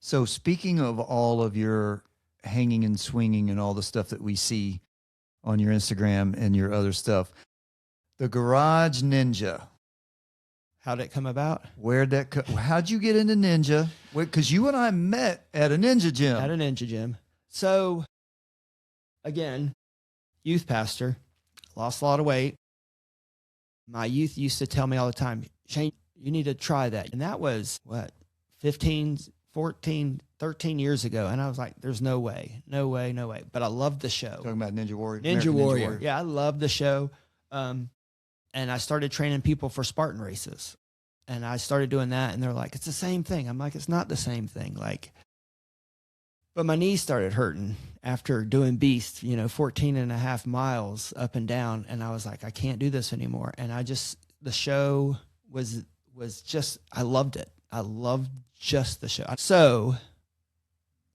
So speaking of all of your hanging and swinging and all the stuff that we see on your Instagram and your other stuff, the Garage Ninja. How'd it come about? How'd you get into ninja? Because you and I met at a ninja gym. At a ninja gym. So, again, youth pastor, lost a lot of weight. My youth used to tell me all the time, Shane, you need to try that. And that was, 15, 14, 13 years ago. And I was like, there's no way. But I loved the show. Talking about Ninja Warrior. Ninja Warrior. Yeah, I loved the show. And I started training people for Spartan races. And I started doing that. And they're like, it's the same thing. I'm like, it's not the same thing. But my knees started hurting after doing Beast, 14 and a half miles up and down. And I was like, I can't do this anymore. And the show was just, I loved it. I loved just the show. So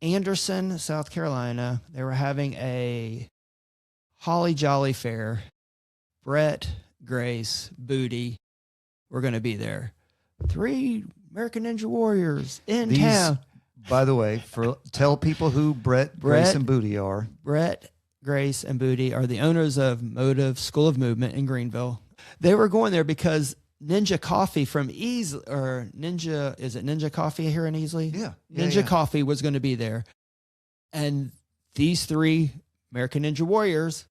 Anderson, South Carolina, they were having a Holly Jolly Fair. Brett, Grace, Booty, we're going to be there. 3 American Ninja Warriors in town. By the way, tell people who Brett, Grace, and Booty are. Brett, Grace, and Booty are the owners of Motive School of Movement in Greenville. They were going there because Ninja Coffee from is it Ninja Coffee here in Easley? Yeah. Ninja Coffee was going to be there. And these 3 American Ninja Warriors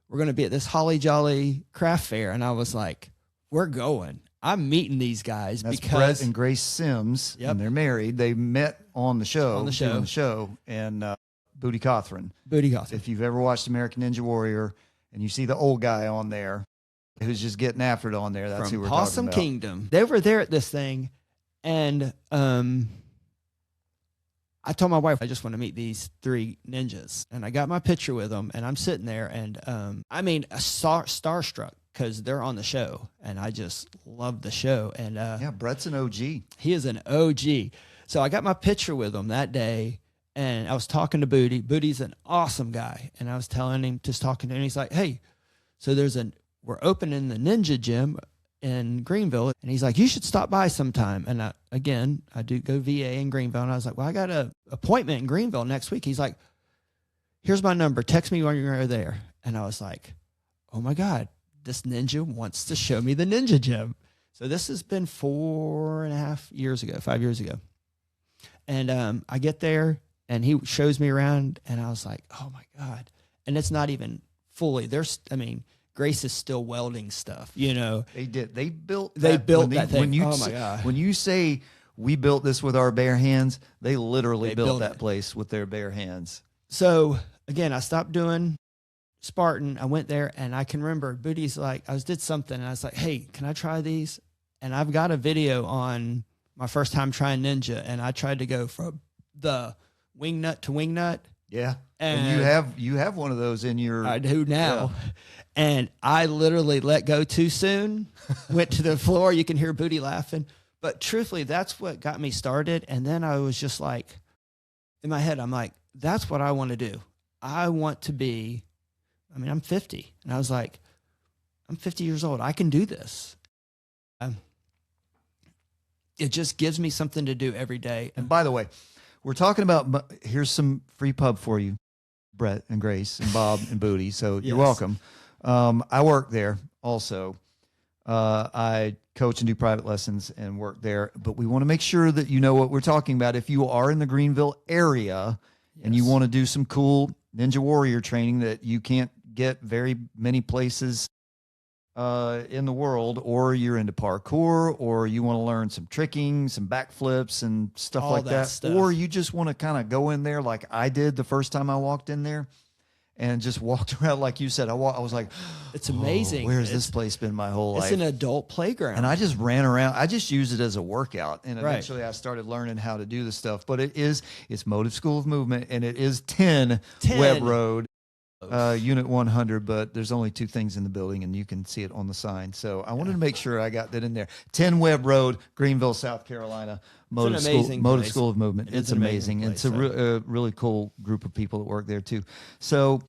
were going to be at this Holly Jolly craft fair. And I was like, we're going. I'm meeting these guys. That's because Brett and Grace Sims, and they're married. They met on the show. And Booty Cothran. If you've ever watched American Ninja Warrior and you see the old guy on there who's just getting after it on there, that's who we're talking about. Possum Kingdom. They were there at this thing. And I told my wife, I just want to meet these 3 ninjas. And I got my picture with them, and I'm sitting there, and starstruck because they're on the show, and I just love the show. And Brett's an OG. He is an OG. So I got my picture with him that day, and I was talking to Booty. Booty's an awesome guy, and I was talking to him, he's like, hey, so we're opening the Ninja Gym in Greenville. And he's like, you should stop by sometime. And I do go VA in Greenville. And I was like, well, I got an appointment in Greenville next week. He's like, here's my number. Text me when you're there. And I was like, oh my God, this ninja wants to show me the Ninja Gym. So this has been 5 years ago. And I get there and he shows me around and I was like, oh my God. And it's not even fully, Grace is still welding stuff, They did. They built that thing. Oh my God. When you say we built this with our bare hands, they literally built that place with their bare hands. So again, I stopped doing Spartan. I went there and I can remember Booty's like, did something and I was like, hey, can I try these? And I've got a video on my first time trying Ninja, and I tried to go from the wing nut to wing nut. Yeah. And you have one of those in your... I do now. Yeah. And I literally let go too soon, went to the floor. You can hear Booty laughing. But truthfully, that's what got me started. And then I was just like, in my head, I'm like, that's what I want to do. I want to be, I'm 50. And I was like, I'm 50 years old. I can do this. It just gives me something to do every day. And by the way, we're talking about, here's some free pub for you, Brett and Grace and Bob and Booty. So you're welcome. I work there also. I coach and do private lessons and work there, but we want to make sure that you know what we're talking about. If you are in the Greenville area and you want to do some cool Ninja Warrior training that you can't get very many places in the world, or you're into parkour, or you want to learn some tricking, some backflips and stuff like that, or you just want to kind of go in there like I did the first time I walked in there and just walked around like you said. I was like, it's amazing. Where's this place been my whole life? It's an adult playground. And I just ran around. I just used it as a workout. And eventually I started learning how to do the stuff. But it's Motive School of Movement, and it is 10 Webb Road. Unit 100, but there's only 2 things in the building, and you can see it on the sign. So I wanted to make sure I got that in there. 10 Webb Road, Greenville, South Carolina. Motive School of Movement. It's amazing. It's a really cool group of people that work there too. So